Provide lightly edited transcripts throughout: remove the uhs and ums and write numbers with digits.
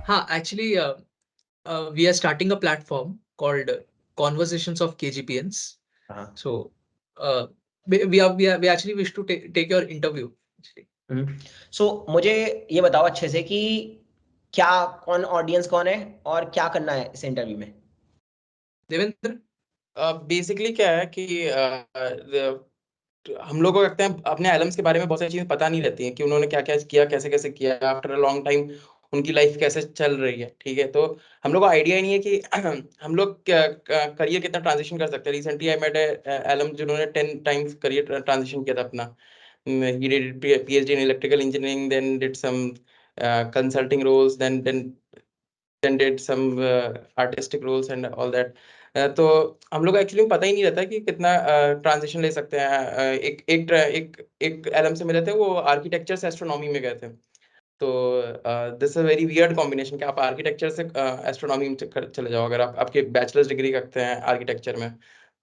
Actually, we are starting a platform called Conversations of KGPNs. So, we actually wish to take your interview. So मुझे ये बताओ अच्छे से कि क्या ऑडियंस कौन है और क्या करना है इस इंटरव्यू में? देवेंद्र, बेसिकली क्या है कि हम लोग को लगता है अपने एलम्स के बारे में बहुत सारी चीजें पता नहीं रहती हैं कि उन्होंने क्या क्या किया, कैसे कैसे किया, आफ्टर अ लॉन्ग टाइम उनकी लाइफ कैसे चल रही है। ठीक है, तो हम लोग को आइडिया ही नहीं है कि हम लोग करियर कितना ट्रांजिशन कर सकते हैं। रिसेंटली आई मेट एलम जिन्होंने 10 टाइम्स करियर ट्रांजिशन किया था अपना। he did PhD in electrical engineering, then did some consulting roles, then did some artistic roles and all that. तो हम लोग एक्चुअली पता ही नहीं रहता कि कितना ट्रांजिशन ले सकते हैं। एक एलम से मिले थे, वो आर्किटेक्चर से एस्ट्रोनॉमी में गए थे। तो this is very weird combination कि आप आर्किटेक्चर से एस्ट्रोनॉमी में चले जाओ अगर आप आपके बैचलर्स डिग्री करते हैं आर्किटेक्चर में।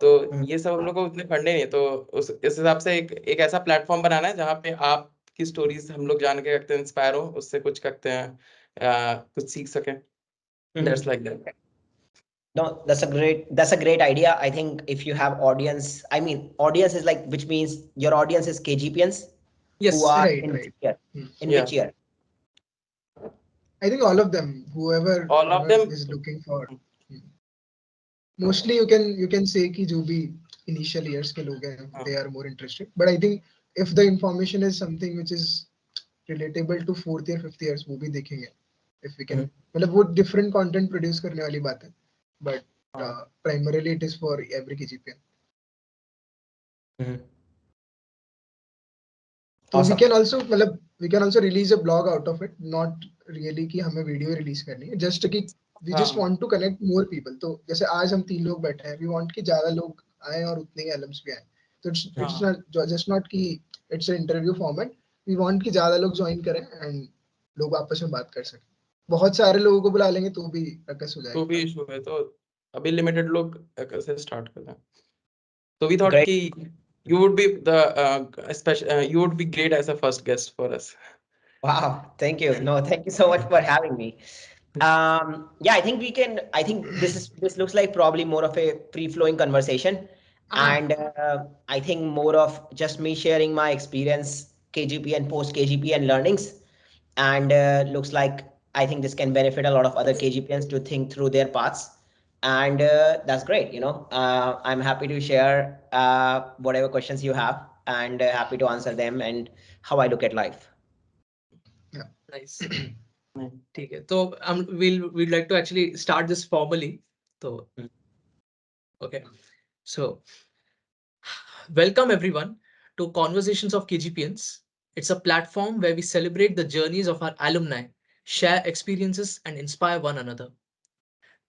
तो ये सब हम लोग को उतने फंडे नहीं है, तो इस हिसाब से एक ऐसा प्लेटफॉर्म बनाना है जहाँ पे आपकी स्टोरीज हम लोग जान के रखते हैं, इंस्पायर हो, उससे कुछ करते हैं, कुछ सीख सकें। That's like that. No, that's a great idea. I think if you have audience, I mean, audience is like, which means your audience is KGPNs. Yes, who are right, in right. which year? In Yeah. which year? I think all of them, whoever them is looking for. Mostly you can say कि जो भी initial years के लोग हैं, they are more interested. But I think if the information is something which is relatable to 4th year, 5th years, वो भी देखेंगे. If we can, मतलब वो different content produce करने वाली बात है. But primarily it is for every KGPN. So Awesome. we can also release a blog out of it. Not really कि हमें video release करनी है. Just कि we just want to connect more people. तो जैसे आज हम 3 लोग बैठे हैं, we want कि ज़्यादा लोग आए और उतने ही alums भी आए. तो it's not just not कि it's an interview format. We want कि ज़्यादा लोग join करें and लोग आपस में बात कर सकें. बहुत सारे लोगों को बुला लेंगे तो भी रकस हो जाएगा. तो भी इशू है, तो अभी लिमिटेड लोग कैसे स्टार्ट कर रहे हैं। तो we thought कि you would be you would be great as a first guest for us. Wow, thank you. No, thank you so much for having me. Yeah, I think this looks like probably more of a free-flowing conversation. And I think more of just me sharing my experience, KGP and post KGP and learnings. And looks like I think this can benefit a lot of other KGPNs to think through their paths. And that's great. I'm happy to share whatever questions you have, and happy to answer them and how I look at life. Yeah. Nice. ठीक है, तो we'd like to actually start this formally. So, okay. So, welcome everyone to Conversations of KGPNs. It's a platform where we celebrate the journeys of our alumni, share experiences, and inspire one another.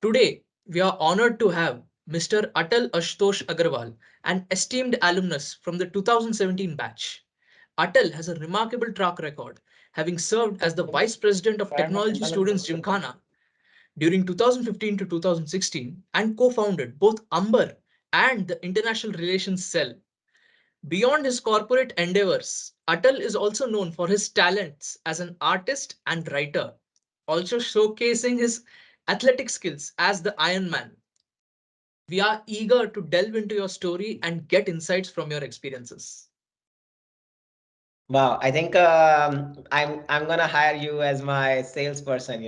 Today, we are honored to have Mr. Atal Agarwal, an esteemed alumnus from the 2017 batch. Atal has a remarkable track record, having served as the Vice President of Technology Students Gymkhana during 2015 to 2016 and co-founded both Amber and the International Relations Cell. Beyond his corporate endeavors, Atal is also known for his talents as an artist and writer, also showcasing his athletic skills as the Iron Man. We are eager to delve into your story and get insights from your experiences. Wow, I think I'm gonna hire you as my salesperson.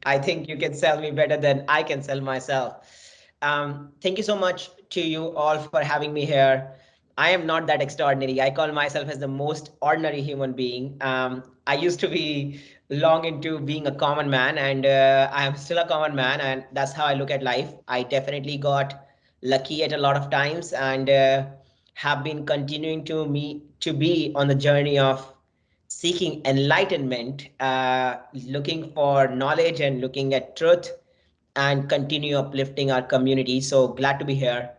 I think you can sell me better than I can sell myself. Thank you so much to you all for having me here. I am not that extraordinary. I call myself as the most ordinary human being. I used to be long into being a common man, and I am still a common man, and that's how I look at life. I definitely got lucky at a lot of times, and have been continuing to be on the journey of seeking enlightenment, looking for knowledge and looking at truth, and continue uplifting our community. So glad to be here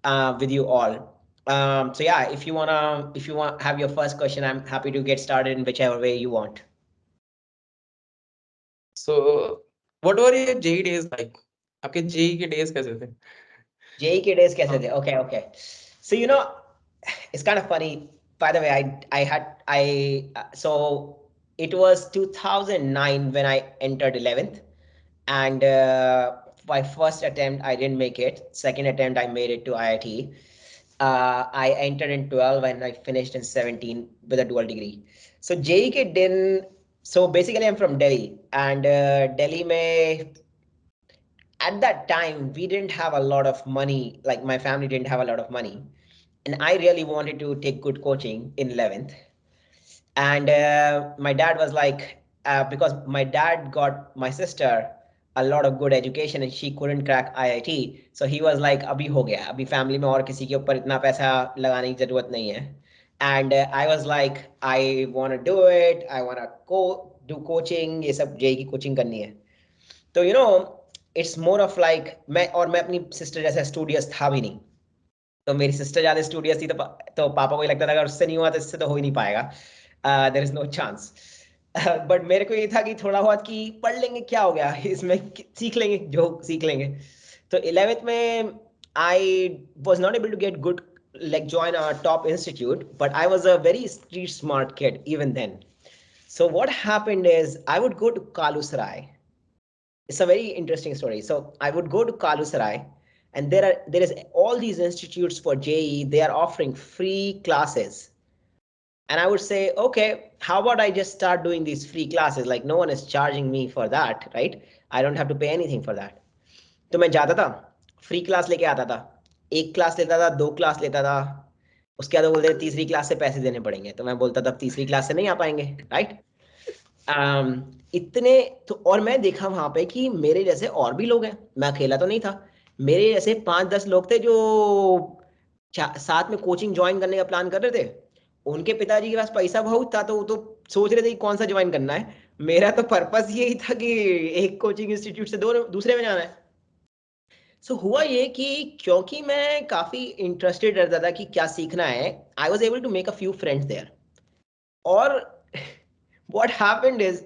with you all. So yeah, if you want have your first question, I'm happy to get started in whichever way you want. So what were your JEE days like? आपके JEE के days कैसे थे? JEE के days कैसे थे? Okay. So it's kind of funny. By the way, so it was 2009 when I entered 11th, and my first attempt I didn't make it. Second attempt I made it to IIT. I entered in 12 and I finished in 17 with a dual degree. So JEE didn't. So basically, I'm from Delhi, and Delhi may at that time we didn't have a lot of money. Like my family didn't have a lot of money, and I really wanted to take good coaching in 11th. And my dad was like, because my dad got my sister a lot of good education and she couldn't crack IIT, so he was like, अभी हो गया, अभी family में और किसी के ऊपर इतना पैसा लगाने की जरूरत नहीं है. And I was like, I want to do it, I want to do coaching, ये सब जेई की कोचिंग करनी है. तो it's more of like, मैं अपनी sister जैसा studious था भी नहीं. तो मेरी सिस्टर ज्यादा स्टूडियस थी, तो पापा को लगता था अगर उससे नहीं हुआ तो इससे तो हो ही नहीं पाएगा, there is no chance. But मेरे को ये था कि थोड़ा बहुत कि पढ़ लेंगे, क्या हो गया इसमें, सीख लेंगे जो सीख लेंगे. तो 11th में I was not able to get good, like join a top institute, but I was a very street smart kid even then. So what happened is I would go to Kalusarai. It's a very interesting story. So I would go to Kalusarai, and there is all these institutes for JE. They are offering free classes, and I would say, okay, how about I just start doing these free classes? Like no one is charging me for that, right? I don't have to pay anything for that. तो मैं जाता था, free class लेके आता था, एक class लेता था, दो क्लास लेता था, उसके बाद बोलते तीसरी क्लास से पैसे देने पड़ेंगे, तो मैं बोलता था तीसरी क्लास से नहीं आ पाएंगे, राइट? इतने तो, और मैं देखा वहां पे कि मेरे जैसे और भी लोग हैं, मैं अकेला तो नहीं था, मेरे जैसे 5-10 लोग थे जो साथ में कोचिंग ज्वाइन करने का प्लान कर रहे थे. उनके पिताजी के पास पैसा बहुत था, तो वो तो सोच रहे थे कि कौन सा ज्वाइन करना है. मेरा तो पर्पस यही था कि एक कोचिंग इंस्टीट्यूट से दूसरे में जाना है. सो हुआ ये कि क्योंकि मैं काफी इंटरेस्टेड रहता था कि क्या सीखना है, I was able to make a few friends there. और व्हाट हैपेंड इज,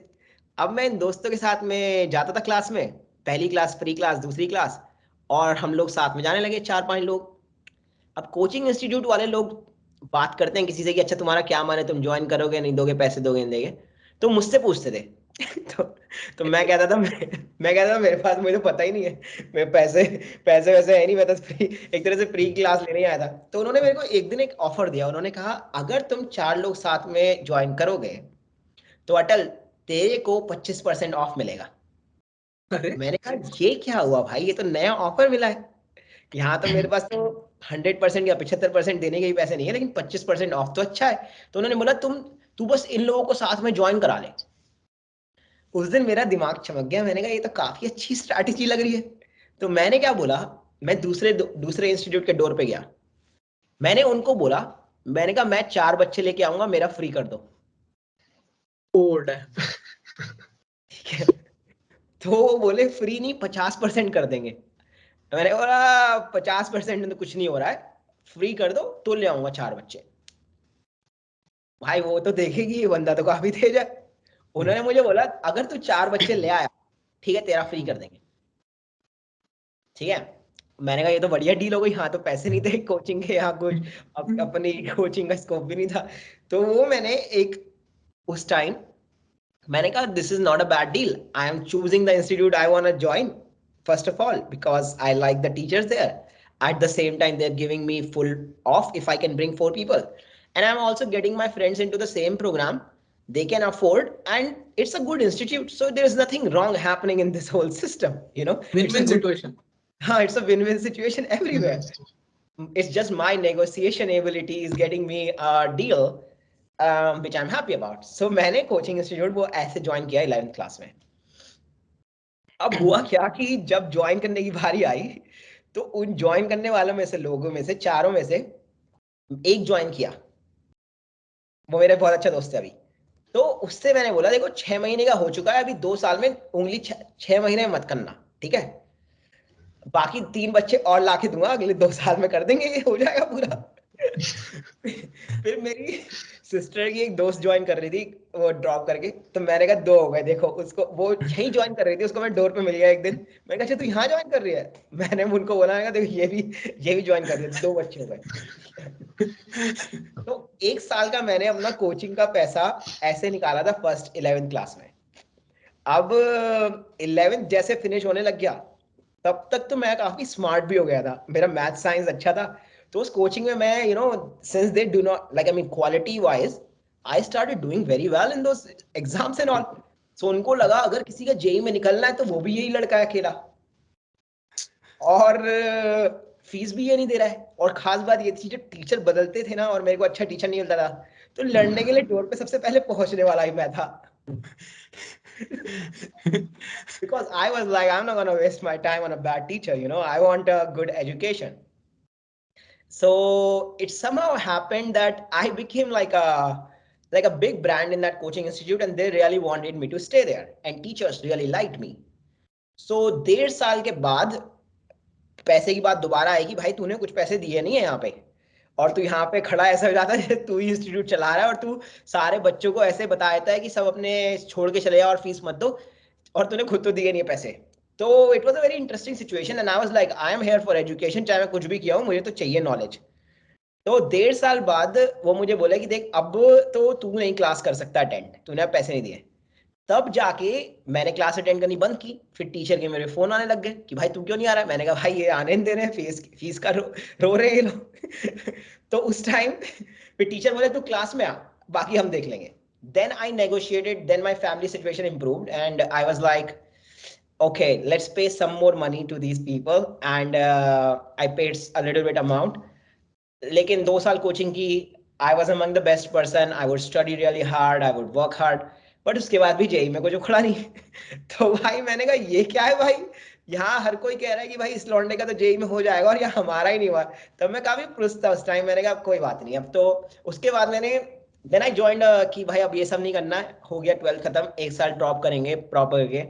अब मैं इन दोस्तों के साथ में जाता था क्लास में, पहली क्लास फ्री क्लास, दूसरी क्लास, और हम लोग साथ में जाने लगे 4-5 लोग. अब कोचिंग इंस्टीट्यूट वाले लोग बात करते हैं किसी से कि अच्छा तुम्हारा क्या मन है, तुम ज्वाइन करोगे नहीं, दोगे पैसे, दोगे नहीं देंगे, तो मुझसे पूछते थे. तो तो मैं कहता था, मैं कहता था मेरे पास, मुझे तो पता ही नहीं है, मैं पैसे पैसे वैसे है नहीं, मैं तो फ्री, एक तरह से फ्री क्लास लेने आया था. तो उन्होंने मेरे को एक दिन एक ऑफर दिया. उन्होंने कहा अगर तुम 4 लोग साथ में ज्वाइन करोगे तो अटल तेरे को 25% ऑफ मिलेगा. अरे मैंने कहा ये क्या हुआ भाई, ये तो नया ऑफर मिला है. यहाँ तो मेरे पास तो 100% या 75% देने के भी पैसे नहीं है, लेकिन 25% ऑफ तो अच्छा है. तो उन्होंने बोला तू बस इन लोगों को साथ में ज्वाइन करा ले. उस दिन मेरा दिमाग चमक गया, मैंने कहा ये तो काफी अच्छी स्ट्रैटेजी लग रही है. तो मैंने क्या बोला, मैं दूसरे इंस्टीट्यूट के डोर पे गया, मैंने उनको बोला, मैंने कहा मैं 4 बच्चे लेके आऊंगा, मेरा फ्री कर दो. ओल्ड है. ठीक है, तो वो बोले फ्री नहीं 50% कर देंगे. मैंने बोला 50% तो कुछ नहीं हो रहा है, फ्री कर दो तो ले आऊंगा 4 बच्चे. भाई वो तो देखेगी ये बंदा तो काफी तेज है. उन्होंने मुझे बोला अगर तू 4 बच्चे ले आया, ठीक है, तेरा फ्री कर देंगे. ठीक है, मैंने कहा ये तो बढ़िया डील हो गई. हाँ, तो पैसे नहीं थे कोचिंग के, यहाँ कुछ अपनी कोचिंग का स्कोप भी नहीं था. तो वो मैंने उस टाइम मैंने कहा this is not a bad deal. I am choosing the institute I want to join first of all because I like the teachers there. At the same time, they're giving me full off if I can bring 4 people, and I'm also getting my friends into the same program. They can afford, and it's a good institute, so there's nothing wrong happening in this whole system. It's a Win-win good, situation. it's a win-win situation everywhere. It's just my negotiation ability is getting me a deal, which I'm happy about. So मैंने coaching institute वो ऐसे join किया 11th class में. अब हुआ क्या कि जब ज्वाइन करने की बारी आई, तो उन ज्वाइन करने वालों में से, लोगों में से, चारों में से एक ज्वाइन किया. वो मेरा बहुत अच्छा दोस्त है अभी. तो उससे मैंने बोला देखो 6 महीने का हो चुका है, अभी 2 साल में उंगली 6 महीने में मत करना, ठीक है, बाकी 3 बच्चे और लाके दूंगा, अगले 2 साल में कर देंगे, ये हो जाएगा पूरा. फिर मेरी सिस्टर की एक दोस्त ज्वाइन कर रही थी वो ड्रॉप करके, तो मैंने कहा 2 हो गए, देखो उसको, वो यही ज्वाइन कर रही थी, उसको मैं डोर पे मिल गया एक दिन, मैंने कहा अच्छा तू यहाँ ज्वाइन कर रही है, मैंने उनको बोला, मैंने कहा देखो ये भी ज्वाइन कर रही है, 2 बच्चे हो गए। तो 1 साल का मैंने अपना कोचिंग का पैसा ऐसे निकाला था फर्स्ट 11th क्लास में। अब 11th जैसे फिनिश होने लग गया, तब तक तो मैं काफी स्मार्ट भी हो गया था, मेरा मैथ साइंस अच्छा था, तो उस कोचिंग में मैं since they do not like, I mean quality wise, I started doing very well in those exams and all. So उनको लगा अगर किसी का जेई में निकलना है तो वो भी यही लड़का है अकेला, और फीस भी ये नहीं दे रहा है, और खास बात ये थी जो टीचर बदलते थे ना, और मेरे को अच्छा टीचर नहीं मिलता था, तो लड़ने के लिए डोर पे सबसे पहले पहुंचने वाला ही मैं था। Because I was like, I'm not going to waste my time on a bad teacher, I want a good education. So it somehow happened that I became like a big brand in that coaching institute, and they really wanted me to stay there, and teachers really liked me. So 1.5 साल के बाद पैसे की बात दोबारा आएगी, भाई तूने कुछ पैसे दिए नहीं है यहाँ पे, और तू यहाँ पे खड़ा ऐसा हो जाता है तू ही इंस्टीट्यूट चला रहा है, और तू सारे बच्चों को ऐसे बता देता है कि सब अपने छोड़ के चले जाओ और फीस मत दो, और तूने खुद तो दिए नहीं है पैसे। तो it was a very interesting situation, and I was like I am here for education, चाहे मैं कुछ भी किया हूँ, मुझे तो चाहिए नॉलेज। तो 1.5 साल बाद वो मुझे बोले कि देख अब तो तू नहीं क्लास कर सकता अटेंड, तूने अब पैसे नहीं दिए। तब जाके मैंने क्लास अटेंड करनी बंद की, फिर टीचर के मेरे फोन आने लग गए कि भाई तू क्यों नहीं आ रहा है, मैंने कहा भाई ये आने नहीं दे रहे हैं, फीस का रो रहे हैं ये लोग। तो उस टाइम फिर टीचर बोले तू क्लास में आ, बाकी हम देख लेंगे। then I negotiated, then my family situation improved, and I was like, okay, let's pay some more money to these people, and I paid a little bit amount. लेकिन 2 साल कोचिंग की, I was among the best person, I would study really hard, I would work hard, but उसके बाद भी JEE में कुछ उखड़ा नहीं। तो भाई मैंने कहा ये क्या है भाई, यहाँ हर कोई कह रहा है कि भाई इस लौंडे का तो जेई में हो जाएगा, और यहाँ हमारा ही नहीं हुआ। तब मैं काफी खुश था उस टाइम, मैंने कहा कोई बात नहीं। अब तो उसके बाद मैंने देन आई ज्वाइंड कि भाई अब ये सब नहीं करना है, हो गया 12th खत्म, 1 साल ड्रॉप करेंगे प्रॉपर के।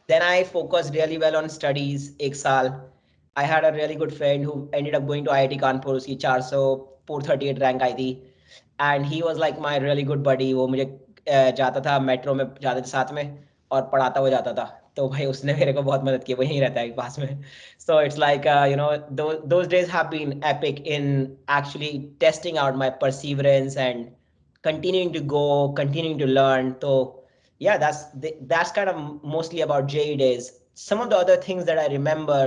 Then I focused really well on studies. 1 साल I had a really good friend who ended up going to IIT Kanpur. उसकी 438 रैंक आई थी, and he was like my really good buddy. वो मुझे जाता था metro में, जाते थे साथ में, और पढ़ाता हुआ जाता था। तो भाई उसने मेरे को बहुत मदद की, वो यहीं रहता है पास में। So it's like those days have been epic in actually testing out my perseverance and continuing to go, continuing to learn. So yeah, that's kind of mostly about JE days. Some of the other things that I remember,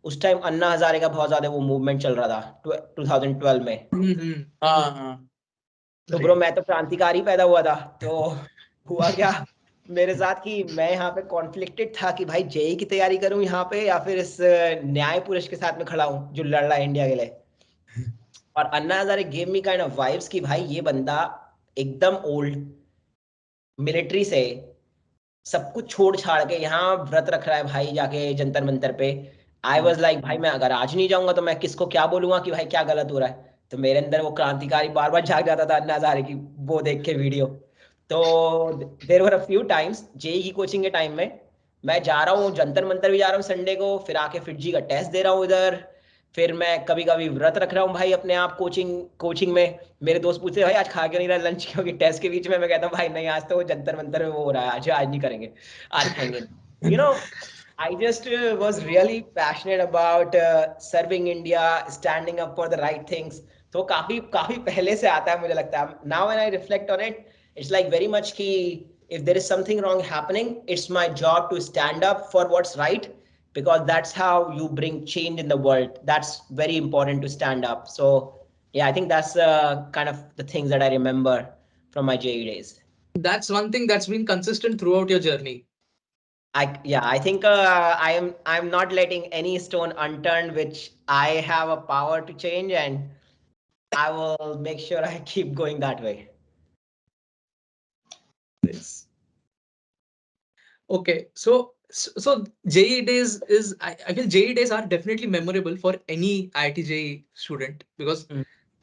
उस time Anna Hazare का बहुत ज्यादा वो movement चल रहा था 2012 में। हाँ हाँ। तो ब्रो मैं तो क्रांतिकारी पैदा हुआ था, तो हुआ क्या मेरे साथ कि मैं यहाँ पे कॉन्फ्लिक्टेड था कि भाई जेई की तैयारी करूं यहाँ पे, या फिर इस न्याय पुरुष के साथ में खड़ा हूँ जो लड़ रहा है इंडिया के लिए। और Anna Hazare gave me kind of vibes कि भाई ये बंदा एकदम ओल्ड, मिलिट्री से सब कुछ छोड़ छाड़ के यहाँ व्रत रख रहा है भाई जाके जंतर मंतर पे। आई वॉज लाइक भाई मैं अगर आज नहीं जाऊंगा तो मैं किसको क्या बोलूंगा कि भाई क्या गलत हो रहा है। तो मेरे अंदर वो क्रांतिकारी बार बार जाग जाता था अन्ना हजारे की वो देख के वीडियो। तो देर वर अ फ्यू टाइम्स जेई की कोचिंग के टाइम में मैं जा रहा हूँ जंतर मंतर भी जा रहा हूँ संडे को, फिर आके फिटजी का टेस्ट दे रहा हूँ इधर, फिर मैं कभी कभी व्रत रख रहा हूँ भाई अपने आप कोचिंग कोचिंग में। मेरे दोस्त पूछते भाई आज खा क्यों नहीं रहा लंच, क्योंकि टेस्ट के बीच में मैं कहता हूँ भाई नहीं आज तो जंतर मंतर में वो हो रहा है, आज नहीं करेंगे, आज खाएंगे। You know I just was really passionate about serving India, standing up for the right things. तो काफी काफी पहले से आता है मुझे लगता है। Now when I reflect on it, it's like very much कि if there is something wrong happening, it's my job to stand up for what's right, because that's how you bring change in the world. That's very important to stand up. So yeah, I think that's kind of the things that I remember from my JE days. That's one thing that's been consistent throughout your journey. I think I'm not letting any stone unturned, which I have a power to change, and I will make sure I keep going that way. Yes. Okay, so JE days is I feel JE days are definitely memorable for any IIT JE student, because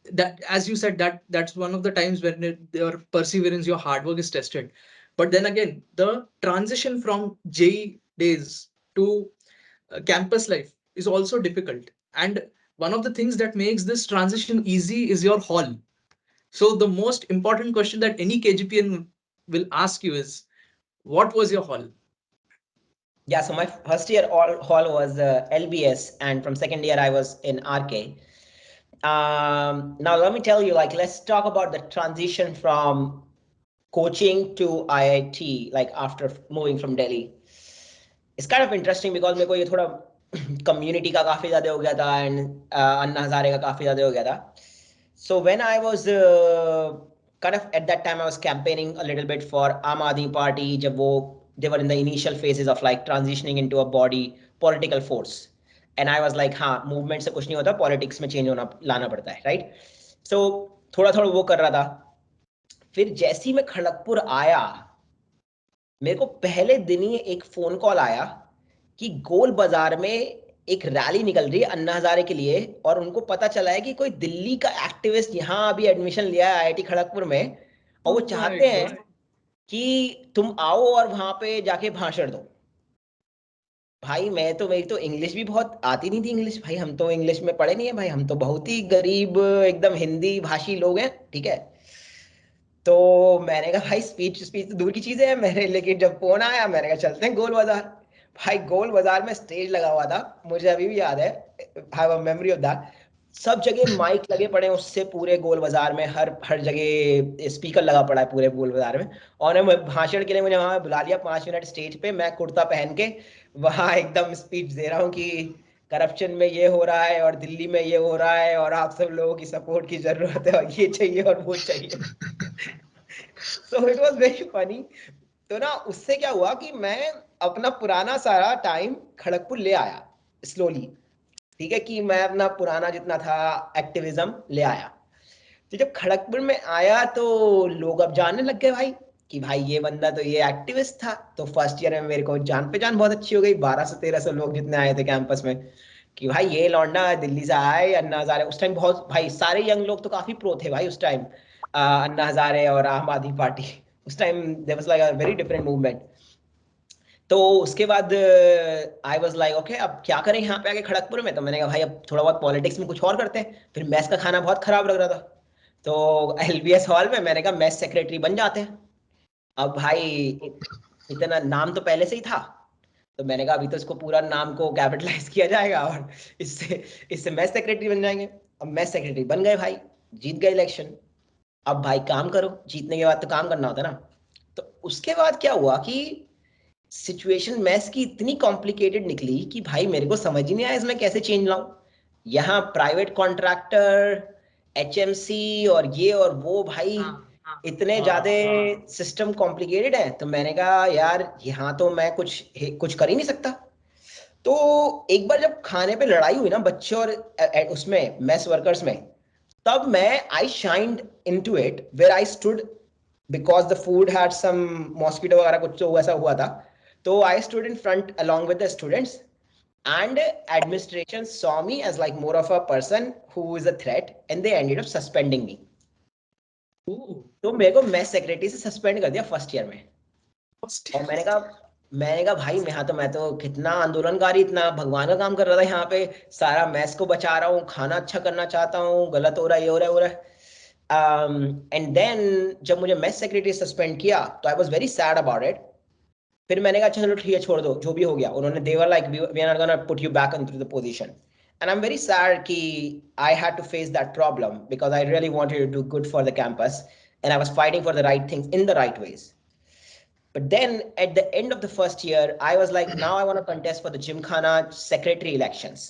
that, as you said, that's one of the times when your perseverance, your hard work is tested. But then again, the transition from JE days to campus life is also difficult. And one of the things that makes this transition easy is your hall. So the most important question that any KGPN will ask you is, what was your hall? Yeah, so my first year hall was LBS, and from second year I was in RK. Now let me tell you, like, let's talk about the transition from coaching to IIT, like after moving from Delhi. It's kind of interesting because मेरे को ये थोड़ा community का काफी ज़्यादा हो गया था and अन्ना हजारे का काफी ज़्यादा हो गया था. So when I was kind of at that time I was campaigning a little bit for Aam Aadmi Party जब वो they were in the initial phases of like transitioning into a body political force. And I was like, हाँ movement से कुछ नहीं होता, politics में change होना लाना पड़ता है, right? So थोड़ा थोड़ा वो कर रहा था. फिर जैसे ही मैं खड़गपुर आया, मेरे को पहले दिन ही एक फोन कॉल आया कि गोल बाजार में एक रैली निकल रही है अन्ना हजारे के लिए, और उनको पता चला है कि कोई दिल्ली का एक्टिविस्ट यहाँ अभी एडमिशन लिया है आईआईटी खड़गपुर में, और वो चाहते हैं कि तुम आओ और वहां पे जाके भाषण दो. भाई मेरी तो इंग्लिश भी बहुत आती नहीं थी. इंग्लिश भाई हम तो इंग्लिश में पढ़े नहीं है भाई, हम तो बहुत ही गरीब एकदम हिंदी भाषी लोग हैं, ठीक है. तो मैंने कहा भाई स्पीच स्पीच तो दूर की चीजें हैं मेरे, लेकिन जब फोन आया मैंने कहा चलते हैं गोल बाजार. भाई गोल बाजार में स्टेज लगा हुआ था, मुझे अभी भी याद है, have a memory of that. सब जगह माइक लगे पड़े हैं उससे, पूरे गोल बाजार में हर हर जगह स्पीकर लगा पड़ा है पूरे गोल बाजार में. और मैं भाषण के लिए मुझे वहां बुला लिया 5 मिनट स्टेज पे, मैं कुर्ता पहन के वहां एकदम स्पीच दे रहा हूँ कि करप्शन में ये हो रहा है और दिल्ली में ये हो रहा है और आप सब लोगों की सपोर्ट की जरूरत है और ये चाहिए और वो चाहिए. So it was very funny. तो ना उससे क्या हुआ कि मैं अपना पुराना सारा टाइम खड़गपुर ले आया स्लोली, ठीक है, कि मैं अपना पुराना जितना था एक्टिविज्म ले आया. तो जब खड़गपुर में आया तो लोग अब जानने लग गए भाई कि भाई ये बंदा तो ये एक्टिविस्ट था. तो फर्स्ट ईयर में मेरे को जान पहचान बहुत अच्छी हो गई, 1200-1300 लोग जितने आए थे कैंपस में, कि भाई ये लौंडा दिल्ली से आया है, अन्ना हजारे. उस टाइम बहुत भाई सारे यंग लोग तो काफी प्रो थे भाई उस टाइम, अन्ना हजारे और आम आदमी पार्टी. उस time there was like a very different movement. तो उसके बाद आई वाज लाइक ओके अब क्या करें यहाँ पे आके खड़गपुर में. तो मैंने कहा भाई अब थोड़ा बहुत पॉलिटिक्स में कुछ और करते हैं. फिर मैथ्स का खाना बहुत खराब लग रहा था, तो एलबीएस हॉल में मैंने कहा मैथ्स सेक्रेटरी बन जाते हैं. अब भाई इतना नाम तो पहले से ही था, तो मैंने कहा अभी तो इसको पूरा नाम को कैपिटलाइज किया जाएगा और इससे इससे मैथ्स सेक्रेटरी बन जाएंगे. अब मैथ्स सेक्रेटरी बन गए भाई, जीत गए इलेक्शन. अब भाई काम करो, जीतने के बाद तो काम करना होता है ना. तो उसके बाद क्या हुआ कि सिचुएशन मैथ्स की इतनी कॉम्प्लिकेटेड निकली कि भाई मेरे को समझ ही नहीं आया इसमें कैसे चेंज लाऊं. यहाँ प्राइवेट कॉन्ट्रैक्टर, एचएमसी और ये और वो भाई इतने ज्यादा सिस्टम कॉम्प्लिकेटेड है. तो मैंने कहा यार यहाँ तो मैं कुछ कर ही नहीं सकता. तो एक बार जब खाने पे लड़ाई हुई ना बच्चे और उसमें मेस वर्कर्स में, तब मैं I shined into it where I stood, because the food had some mosquito वगैरह कुछ तो वैसा हुआ था. तो I stood in front along with the students, and administration saw me as like more of a person who is a threat, and they ended up suspending me. तो मेरे को मैथ सेक्रेटरी से सस्पेंड कर दिया first year में. और मैंने कहा भाई मैं तो कितना आंदोलनकारी, इतना भगवान का काम कर रहा था यहाँ पे, सारा मैथ्स को बचा रहा हूँ, खाना अच्छा करना चाहता हूँ, गलत हो रहा है, ये हो रहा है, हो रहा है. एंड देन जब मुझे मैथ सेक्रेटरी सस्पेंड किया तो I was very sad about it. फिर मैंने कहा चलो ठीक है छोड़ दो, जो भी हो गया. उन्होंने they were like we are gonna put you back into the position. And I'm very sad कि I had to face that problem because I really wanted to do good for the campus and I was fighting for the right things in the right ways. But then at the end of the first year, I was like, now I want to contest for the Gymkhana secretary elections.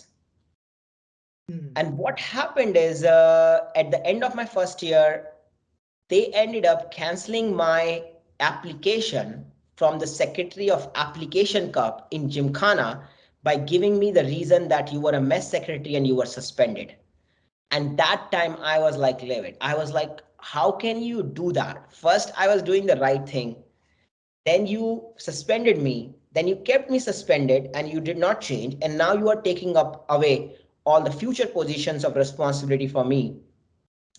And what happened is at the end of my first year, they ended up canceling my application from the Secretary of Application Cup in Gymkhana by giving me the reason that you were a mess secretary and you were suspended. And that time I was like livid. I was like, how can you do that? First, I was doing the right thing. Then you suspended me. Then you kept me suspended and you did not change. And now you are taking up away all the future positions of responsibility for me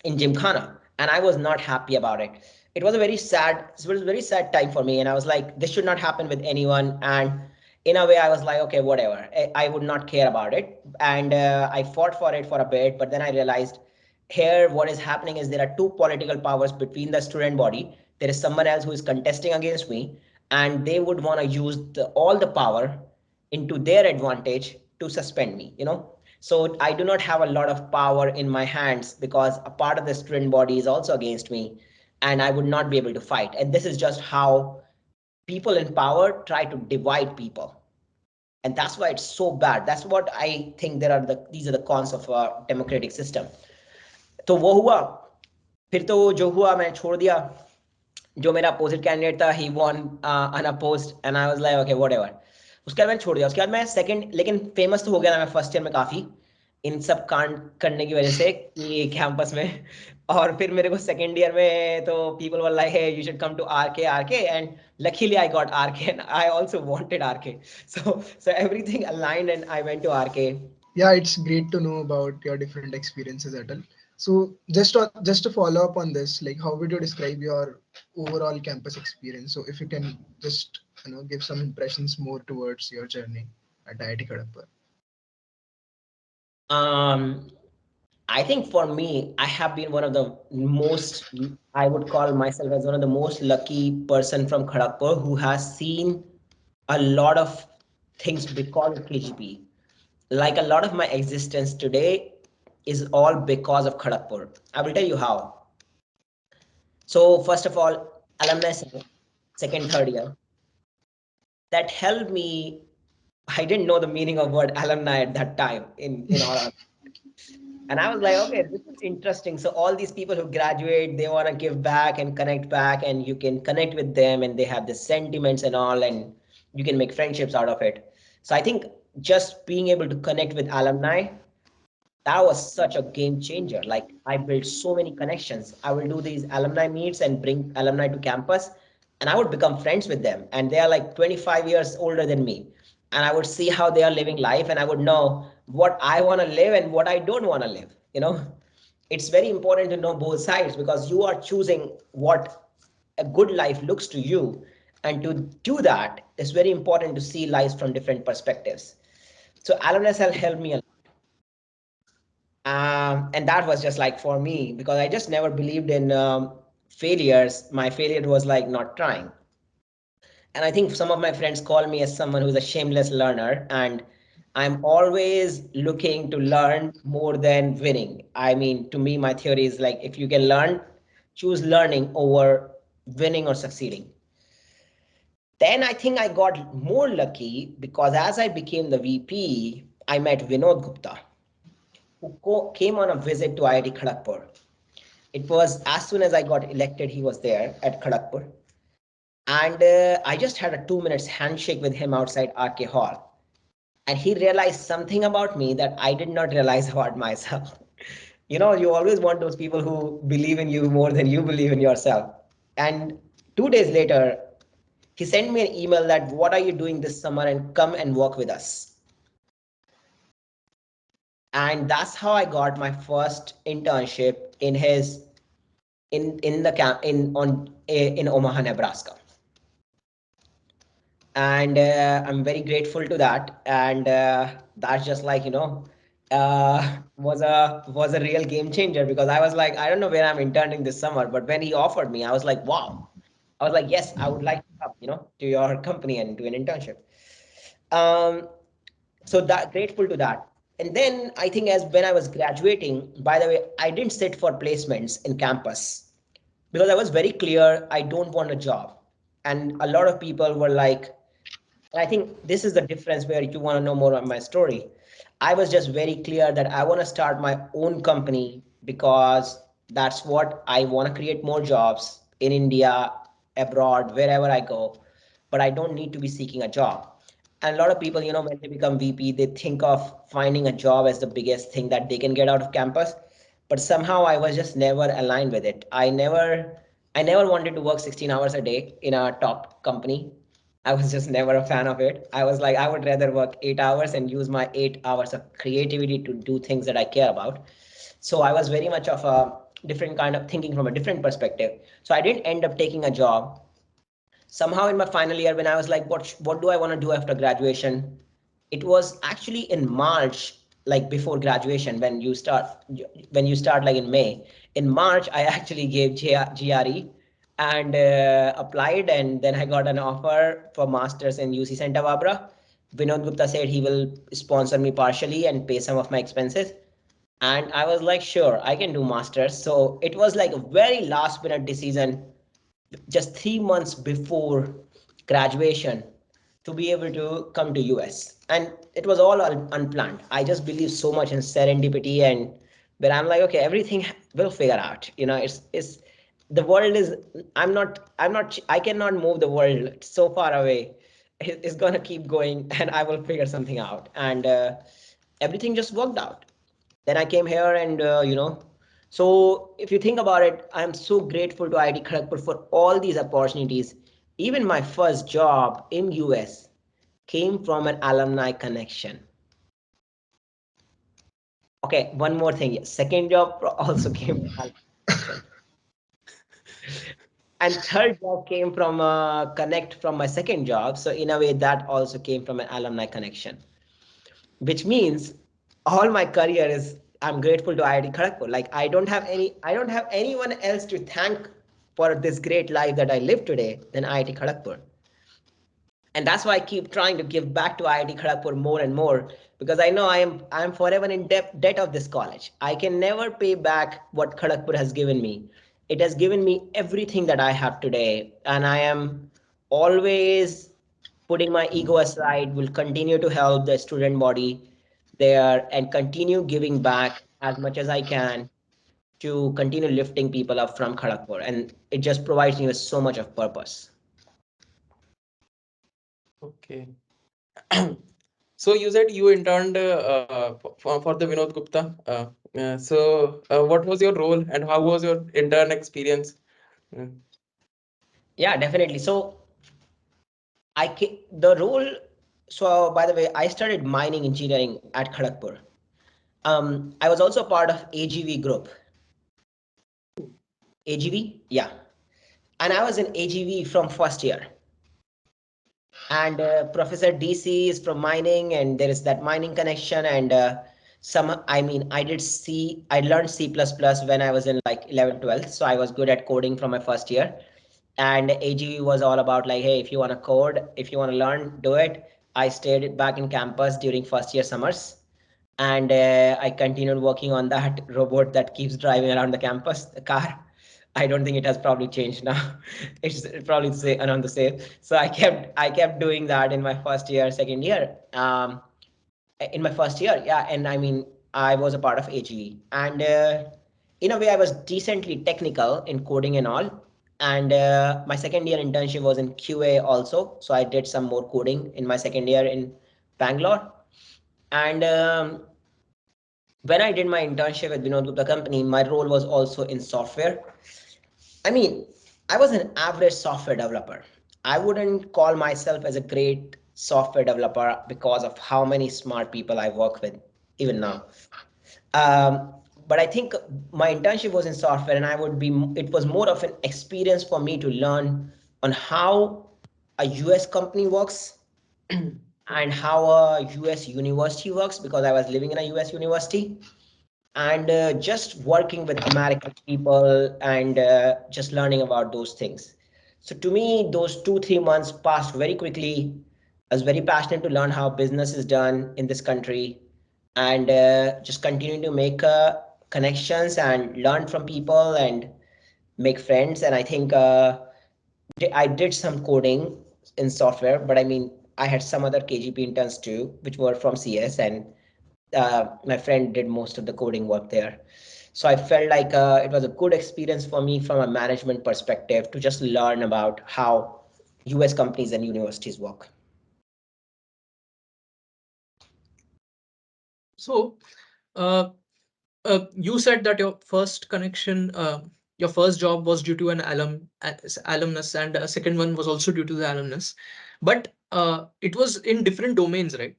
in Gymkhana. And I was not happy about it. It was a very sad time for me. And I was like, this should not happen with anyone. And in a way, I was like, okay, whatever. I would not care about it. And I fought for it for a bit, but then I realized here what is happening is there are two political powers between the student body. There is someone else who is contesting against me, and they would want to use all the power into their advantage to suspend me, So I do not have a lot of power in my hands because a part of the student body is also against me, and I would not be able to fight. And this is just how people in power try to divide people, and that's why it's so bad. That's what I think. These are the cons of a democratic system. तो वो हुआ, फिर तो जो हुआ मैं छोड़ दिया. जो मेरा अपोजिट कैंडिडेट था, he won unopposed, and I was like okay whatever. उसके बाद मैंने छोड़ दिया. उसके बाद मैं सेकंड, लेकिन फेमस तो हो गया था मैं फर्स्ट ईयर में काफी इन सब कांड करने की वजह से कि कैंपस में. और फिर मेरे को सेकंड ईयर में तो people were like hey you should come to RK and luckily I got RK and I also wanted RK. So everything aligned and I went to RK. Yeah, it's great to know about your different experiences, Atal. So just to follow up on this, like how would you describe your overall campus experience? So if you can just give some impressions more towards your journey at IIT Kharagpur. I think for me, I have been one of the most, I would call myself as one of the most lucky person from Kharagpur who has seen a lot of things because of KGP. Like a lot of my existence today is all because of Kharagpur. I will tell you how. So first of all, alumni second, third year, that helped me. I didn't know the meaning of word alumni at that time in all honesty. And I was like, okay, this is interesting. So all these people who graduate, they want to give back and connect back, and you can connect with them, and they have the sentiments and all, and you can make friendships out of it. So I think just being able to connect with alumni, that was such a game changer. Like I built so many connections. I will do these alumni meets and bring alumni to campus, and I would become friends with them. And they are like 25 years older than me. And I would see how they are living life, and I would know what I want to live and what I don't want to live. It's very important to know both sides because you are choosing what a good life looks to you. And to do that, it's very important to see life from different perspectives. So alumni have helped me a lot. And that was just like for me, because I just never believed in failures. My failure was like not trying. And I think some of my friends call me as someone who's a shameless learner, and I'm always looking to learn more than winning. I mean, to me, my theory is like if you can learn, choose learning over winning or succeeding. Then I think I got more lucky because as I became the VP, I met Vinod Gupta, who came on a visit to IIT Kharagpur. It was as soon as I got elected, he was there at Kharagpur. And I just had a 2 minutes handshake with him outside RK Hall. And he realized something about me that I did not realize about myself. You always want those people who believe in you more than you believe in yourself. And 2 days later, he sent me an email that, what are you doing this summer, and come and work with us. And that's how I got my first internship in his in the camp in Omaha, Nebraska. And I'm very grateful to that. And that's just like was a real game changer, because I was like, I don't know where I'm interning this summer, but when he offered me, I was like, wow. I was like, yes, I would like to come, to your company and do an internship. So that grateful to that. And then I think as when I was graduating, by the way, I didn't sit for placements in campus because I was very clear I don't want a job. And a lot of people were like, and I think this is the difference where you want to know more of my story. I was just very clear that I want to start my own company because that's what I want to create more jobs in India, abroad, wherever I go. But I don't need to be seeking a job. And a lot of people, when they become VP, they think of finding a job as the biggest thing that they can get out of campus. But somehow I was just never aligned with it. I never wanted to work 16 hours a day in a top company. I was just never a fan of it. I was like, I would rather work 8 hours and use my 8 hours of creativity to do things that I care about. So I was very much of a different kind of thinking from a different perspective. So I didn't end up taking a job. somehow in my final year, when I was like, what do I want to do after graduation? It was actually in March, like before graduation, when you start like in May. In March, I actually gave GRE and applied, and then I got an offer for masters in UC Santa Barbara. Vinod Gupta said he will sponsor me partially and pay some of my expenses. And I was like, sure, I can do masters. So it was like a very last minute decision, just 3 months before graduation, to be able to come to US. And it was all unplanned. I just believe so much in serendipity, and where I'm like, okay, everything will figure out. You know, it's the world is, I cannot move the world. It's so far away. It's gonna keep going, and I will figure something out. And everything just worked out. Then I came here, and so if you think about it, I'm so grateful to IIT Kharagpur for all these opportunities. Even my first job in US came from an alumni connection. Okay, one more thing. Second job also came from alumni connection. And third job came from a connect from my second job. So in a way, that also came from an alumni connection, which means all my career is, I'm grateful to IIT Kharagpur. Like I don't have anyone else to thank for this great life that I live today than IIT Kharagpur. And that's why I keep trying to give back to IIT Kharagpur more and more, because I know I am forever in debt of this college. I can never pay back what Kharagpur has given me. It has given me everything that I have today, and I am always putting my ego aside, will continue to help the student body there and continue giving back as much as I can to continue lifting people up from Kharagpur. And it just provides me with so much of purpose. Okay. So you said you interned for the Vinod Gupta. What was your role and how was your intern experience? Yeah, definitely. So the role. So by the way, I studied mining engineering at Kharagpur. I was also part of AGV group. AGV, yeah, and I was in AGV from first year. And Professor DC is from mining, and there is that mining connection. And I learned C++ when I was in like 11th 12th, so I was good at coding from my first year. And AGV was all about like, hey, if you want to code, if you want to learn, do it. I stayed back in campus during first year summers, and I continued working on that robot that keeps driving around the campus, the car. I don't think it has probably changed now. It's probably say around the same. So I kept doing that in my first year, second year. In my first year, yeah, and I mean I was a part of AGE, and in a way I was decently technical in coding and all. And my second year internship was in QA also, so I did some more coding in my second year in Bangalore. And when I did my internship at Vinod Gupta company, my role was also in software. I mean, I was an average software developer. I wouldn't call myself as a great software developer because of how many smart people I work with, even now. But I think my internship was in software, and it was more of an experience for me to learn on how a US company works and how a US university works, because I was living in a US university. And just working with American people and just learning about those things. So to me, those 2 3 months passed very quickly. I was very passionate to learn how business is done in this country, and just continuing to make connections and learn from people and make friends. And I think I did some coding in software, but I mean, I had some other KGP interns too, which were from CS, and my friend did most of the coding work there. So I felt like it was a good experience for me from a management perspective to just learn about how US companies and universities work. So, you said that your first job was due to an alumnus, and a second one was also due to the alumnus, but it was in different domains, right?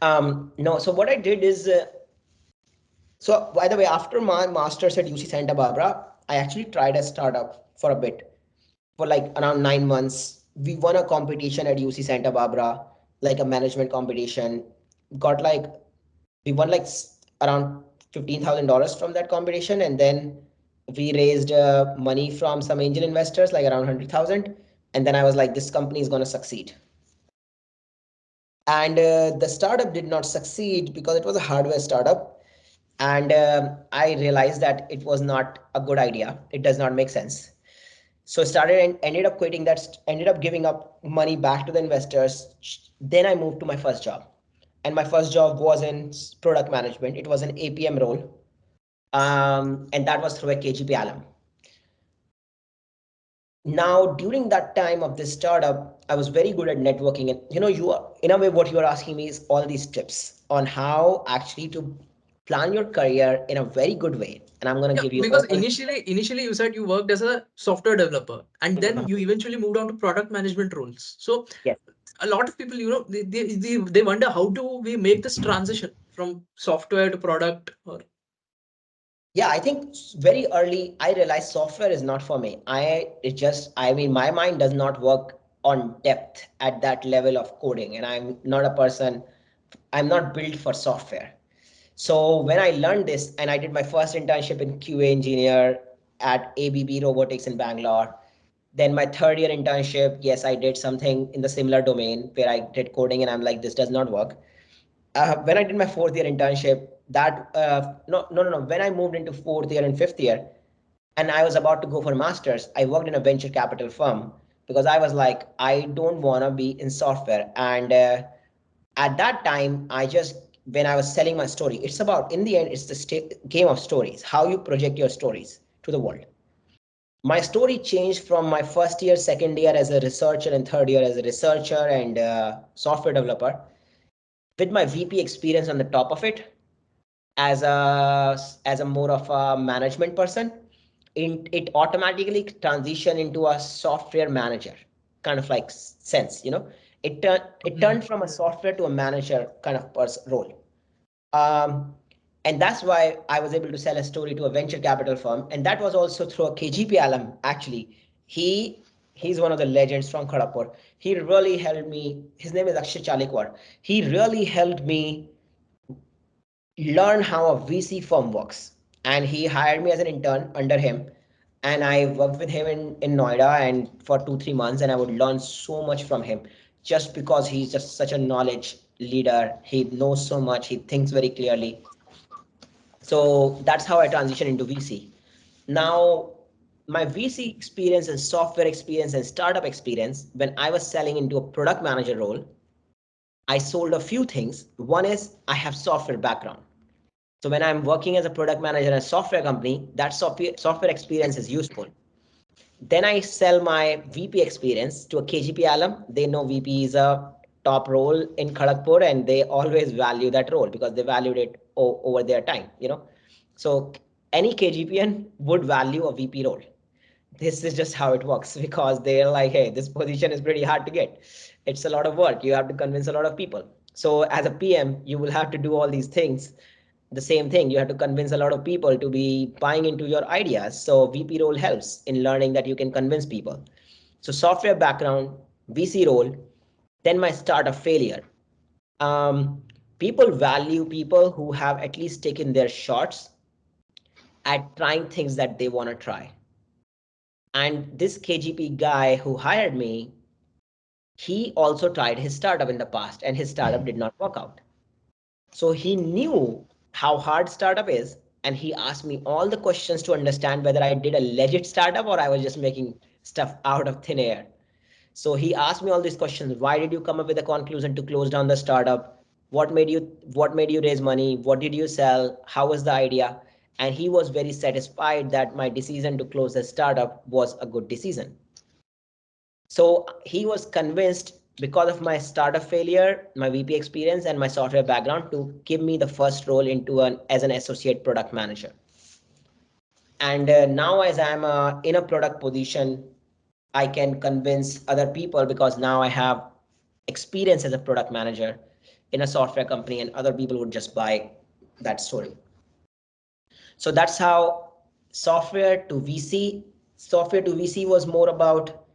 No, so what I did is, so by the way, after my master's at UC Santa Barbara, I actually tried a startup for a bit. for like around 9 months. We won a competition at UC Santa Barbara, like a management competition. Got like we won like around $15,000 from that competition, and then we raised money from some angel investors, like around 100,000. And then I was like, this company is going to succeed. And the startup did not succeed because it was a hardware startup. And I realized that it was not a good idea. It does not make sense. So started and ended up quitting that, ended up giving up money back to the investors. Then I moved to my first job. And my first job was in product management. It was an APM role. And that was through a KGP alum. Now, during that time of this startup, I was very good at networking. And you are, in a way, what you are asking me is all these tips on how actually to plan your career in a very good way. And I'm going to Yeah, give you because all. initially you said you worked as a software developer, and then you eventually moved on to product management roles. So Yes. a lot of people, they wonder, how do we make this transition from software to product? Or Yeah, I think very early I realized software is not for me. I mean, my mind does not work on depth at that level of coding, and I'm not a person, I'm not built for software. So when I learned this, and I did my first internship in QA engineer at ABB Robotics in Bangalore, then my third year internship, yes, I did something in the similar domain where I did coding, and I'm like, this does not work. When I did my fourth year internship, no. When I moved into fourth year and fifth year, and I was about to go for masters, I worked in a venture capital firm because I was like, I don't want to be in software. And at that time, when I was selling my story, it's about, in the end, it's the game of stories, how you project your stories to the world. My story changed from my first year, second year as a researcher, and third year as a researcher and software developer, with my VP experience on the top of it, as a more of a management person. It automatically transitioned into a software manager kind of like sense. It turned from a software to a manager kind of role. um, and that's why I was able to sell a story to a venture capital firm, and that was also through a KGP alum. Actually, he's one of the legends from Kharagpur. He really helped me. His name is Akshay Chalikwar. He really helped me learn how a VC firm works. And he hired me as an intern under him. And I worked with him in Noida and for 2-3 months, and I would learn so much from him just because he's just such a knowledge leader. He knows so much, he thinks very clearly. So that's how I transitioned into VC. Now, my VC experience and software experience and startup experience, when I was selling into a product manager role, I sold a few things. One is I have software background. So when I'm working as a product manager in a software company, that software experience is useful. Then I sell my VP experience to a KGP alum. They know VP is a top role in Kharagpur, and they always value that role because they valued it over their time. So any KGPN would value a VP role. This is just how it works because they're like, hey, this position is pretty hard to get. It's a lot of work. You have to convince a lot of people. So as a PM, you will have to do all these things. The same thing, you have to convince a lot of people to be buying into your ideas. So VP role helps in learning that you can convince people. So software background, VC role, then my start of failure. People value people who have at least taken their shots at trying things that they want to try. And this KGP guy who hired me, he also tried his startup in the past, and his startup did not work out. So he knew how hard startup is, and he asked me all the questions to understand whether I did a legit startup or I was just making stuff out of thin air. So he asked me all these questions. Why did you come up with a conclusion to close down the startup? What made you raise money? What did you sell? How was the idea? And he was very satisfied that my decision to close the startup was a good decision. So he was convinced because of my startup failure, my VP experience, and my software background to give me the first role as an associate product manager. And now, as I'm in a product position, I can convince other people because now I have experience as a product manager in a software company, and other people would just buy that story. So that's how software to VC software to VC was more about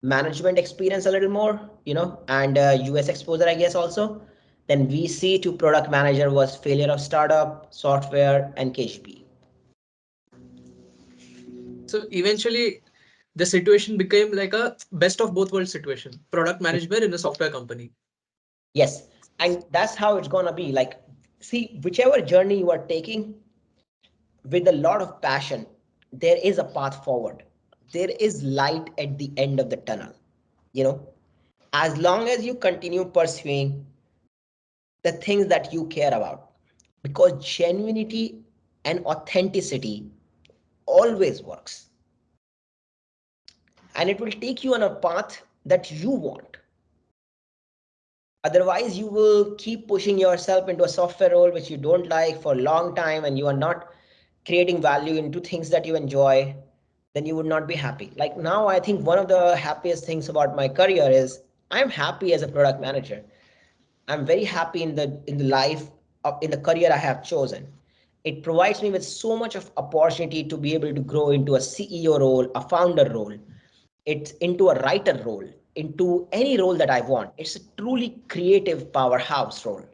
management experience a little more, and US exposure, I guess, also. Then VC to product manager was failure of startup, software, and KGP. So eventually, the situation became like a best of both worlds situation. Product management in a software company. Yes, and that's how it's gonna be. Like, see, whichever journey you are taking with a lot of passion, there is a path forward. There is light at the end of the tunnel. You know, as long as you continue pursuing the things that you care about, because genuinity and authenticity always works, and it will take you on a path that you want. Otherwise, you will keep pushing yourself into a software role which you don't like for a long time, and you are not creating value into things that you enjoy. Then you would not be happy. Like now, I think one of the happiest things about my career is I'm happy as a product manager. I'm very happy in the life in the career I have chosen. It provides me with so much of opportunity to be able to grow into a CEO role, a founder role, it's into a writer role, into any role that I want. It's a truly creative powerhouse role.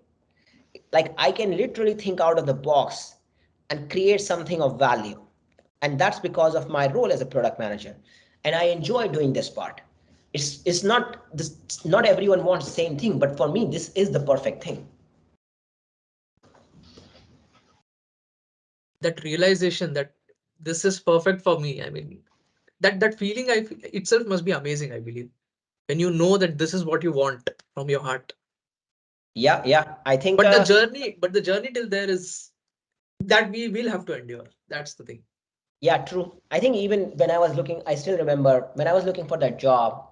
Like I can literally think out of the box and create something of value. And that's because of my role as a product manager. And I enjoy doing this part. It's not this, not everyone wants the same thing, but for me, this is the perfect thing. That realization that this is perfect for me. I mean, that feeling itself must be amazing, I believe. When you know that this is what you want from your heart. Yeah. I think. But the journey till there is that we will have to endure. That's the thing. Yeah, true. I think even when I was looking, I still remember when I was looking for that job.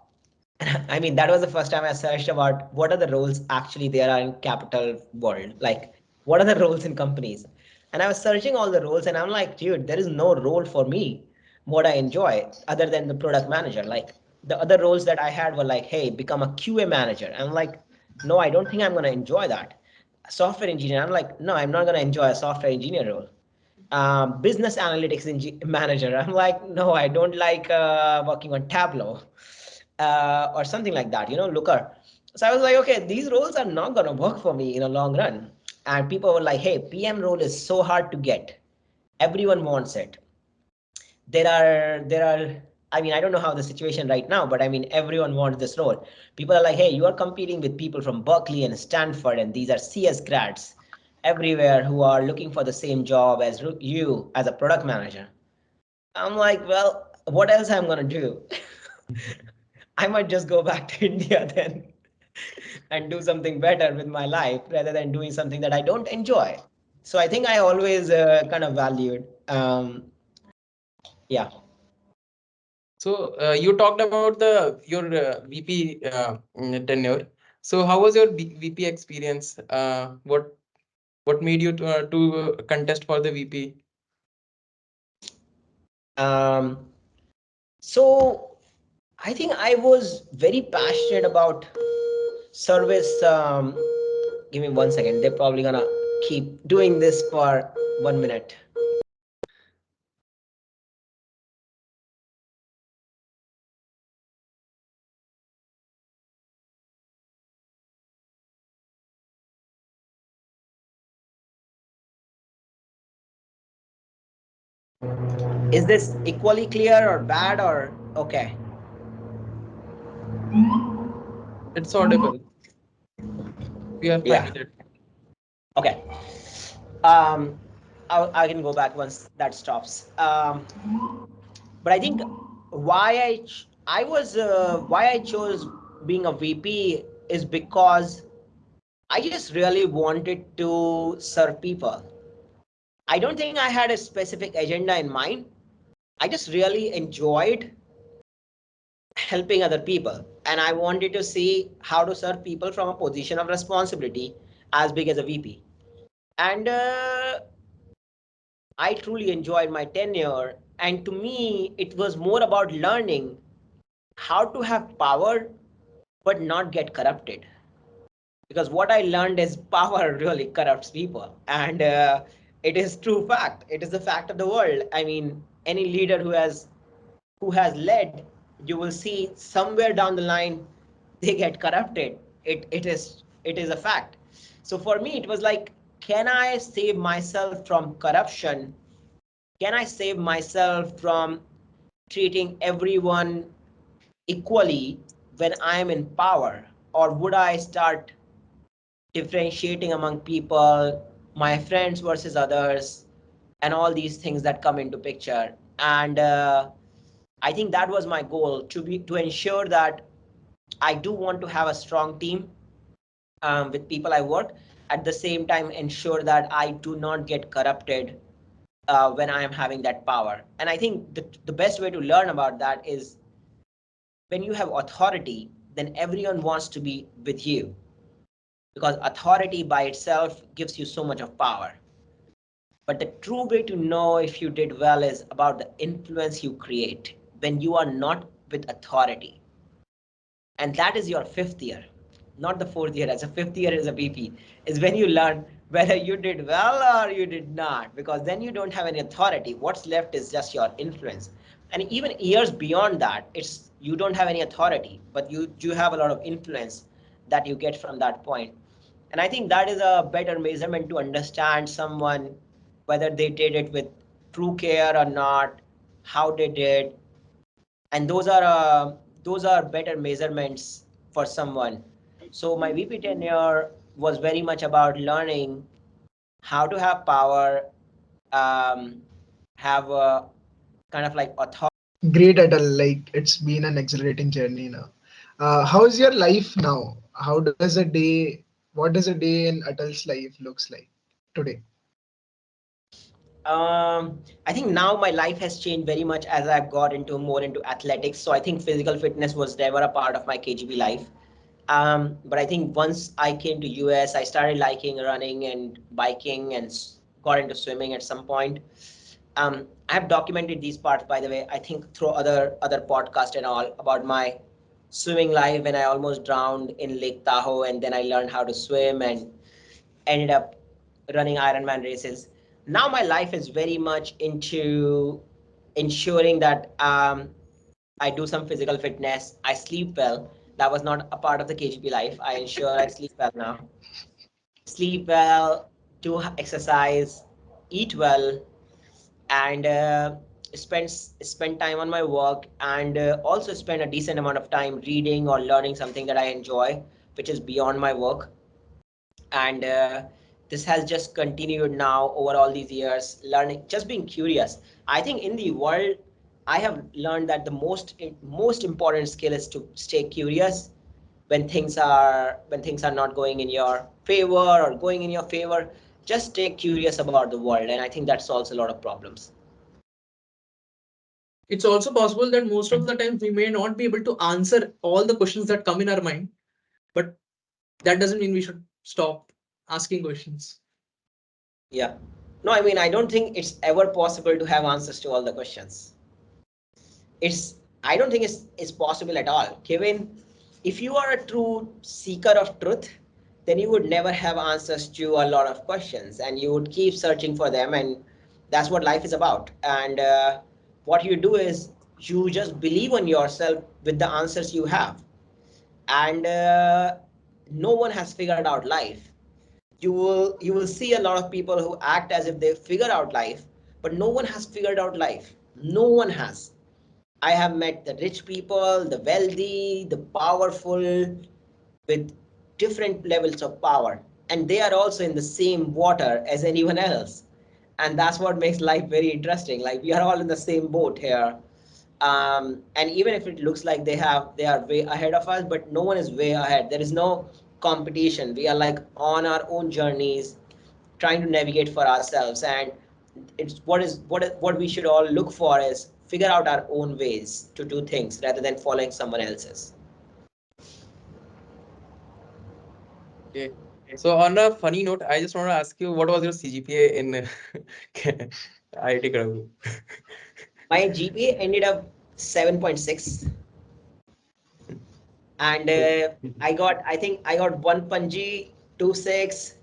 I mean, that was the first time I searched about what are the roles actually there are in capital world. Like, what are the roles in companies? And I was searching all the roles, and I'm like, dude, there is no role for me. What I enjoy other than the product manager. Like the other roles that I had were like, hey, become a QA manager. I'm like, no, I don't think I'm gonna enjoy that. Software engineer. I'm like, no, I'm not gonna enjoy a software engineer role. Business analytics manager. I'm like, no, I don't like working on Tableau or something like that, Looker. So I was like, okay, these roles are not going to work for me in a long run. And people were like, hey, PM role is so hard to get. Everyone wants it. There are, I mean, I don't know how the situation right now, but I mean, everyone wants this role. People are like, hey, you are competing with people from Berkeley and Stanford, and these are CS grads everywhere who are looking for the same job as you as a product manager. I'm like, well, what else I'm going to do? I might just go back to India then and do something better with my life rather than doing something that I don't enjoy. So I think I always kind of valued, yeah. So you talked about your VP tenure. So how was your VP experience? What made you to contest for the VP? So I think I was very passionate about service. Give me 1 second. They're probably gonna keep doing this for 1 minute. Is this equally clear or bad or okay? It's audible. We are fine Yeah. with it. Okay. Um, I can go back once that stops. But I think why I chose being a VP is because I just really wanted to serve people. I don't think I had a specific agenda in mind. I just really enjoyed helping other people, and I wanted to see how to serve people from a position of responsibility as big as a VP. And I truly enjoyed my tenure. And to me, it was more about learning how to have power but not get corrupted. Because what I learned is power really corrupts people. And it is true fact. It is the fact of the world. I mean, any leader who has who has led, you will see somewhere down the line they get corrupted. It is a fact. So for me, it was like, can I save myself from corruption? Can I save myself from treating everyone equally when I am in power? Or would I start differentiating among people, my friends versus others, and all these things that come into picture? And I think that was my goal, to ensure that I do want to have a strong team with people I work. At the same time, ensure that I do not get corrupted when I am having that power. And I think the best way to learn about that is, when you have authority, then everyone wants to be with you, because authority by itself gives you so much of power. But the true way to know if you did well is about the influence you create when you are not with authority. And that is your fifth year, not the fourth year. As a fifth year as a VP is when you learn whether you did well or you did not, because then you don't have any authority. What's left is just your influence. And even years beyond that, it's, you don't have any authority, but you have a lot of influence that you get from that point. And I think that is a better measurement to understand someone, whether they did it with true care or not, how they did. And those are better measurements for someone. So my VP tenure was very much about learning how to have power, um, have a kind of like authority. Great, Atal. Like it's been an exhilarating journey now. How is your life now? How does a day? What does a day in Atal's life looks like today? I think now my life has changed very much as I've got into more into athletics. So I think physical fitness was never a part of my KGP life. But I think once I came to US, I started liking running and biking, and got into swimming at some point. I have documented these parts, by the way, I think through other podcast and all, about my swimming life when I almost drowned in Lake Tahoe, and then I learned how to swim and ended up running Ironman races. Now my life is very much into ensuring that I do some physical fitness. I sleep well. That was not a part of the KGP life. I ensure I sleep well now. Sleep well, do exercise, eat well, and spend time on my work, and also spend a decent amount of time reading or learning something that I enjoy, which is beyond my work. And this has just continued now over all these years, learning, just being curious. I think in the world, I have learned that the most important skill is to stay curious when things are not going in your favor or going in your favor. Just stay curious about the world, and I think that solves a lot of problems. It's also possible that most of the times we may not be able to answer all the questions that come in our mind, but that doesn't mean we should stop asking questions. Yeah. No, I mean, I don't think it's ever possible to have answers to all the questions. I don't think it's possible at all. Given, if you are a true seeker of truth, then you would never have answers to a lot of questions, and you would keep searching for them, and that's what life is about. And what you do is you just believe on yourself with the answers you have, and no one has figured out life. You will see a lot of people who act as if they figured out life, but no one has figured out life. No one has. I have met the rich people, the wealthy, the powerful, with different levels of power, and they are also in the same water as anyone else. And that's what makes life very interesting. Like, we are all in the same boat here. And even if it looks like they are way ahead of us, but no one is way ahead. There is no competition. We are like on our own journeys, trying to navigate for ourselves. And it's what we should all look for is figure out our own ways to do things rather than following someone else's. Okay. So on a funny note, I just want to ask you, what was your CGPA in IIT Kharagpur? My GPA ended up 7.6, and I think I got one Panji, 2.6,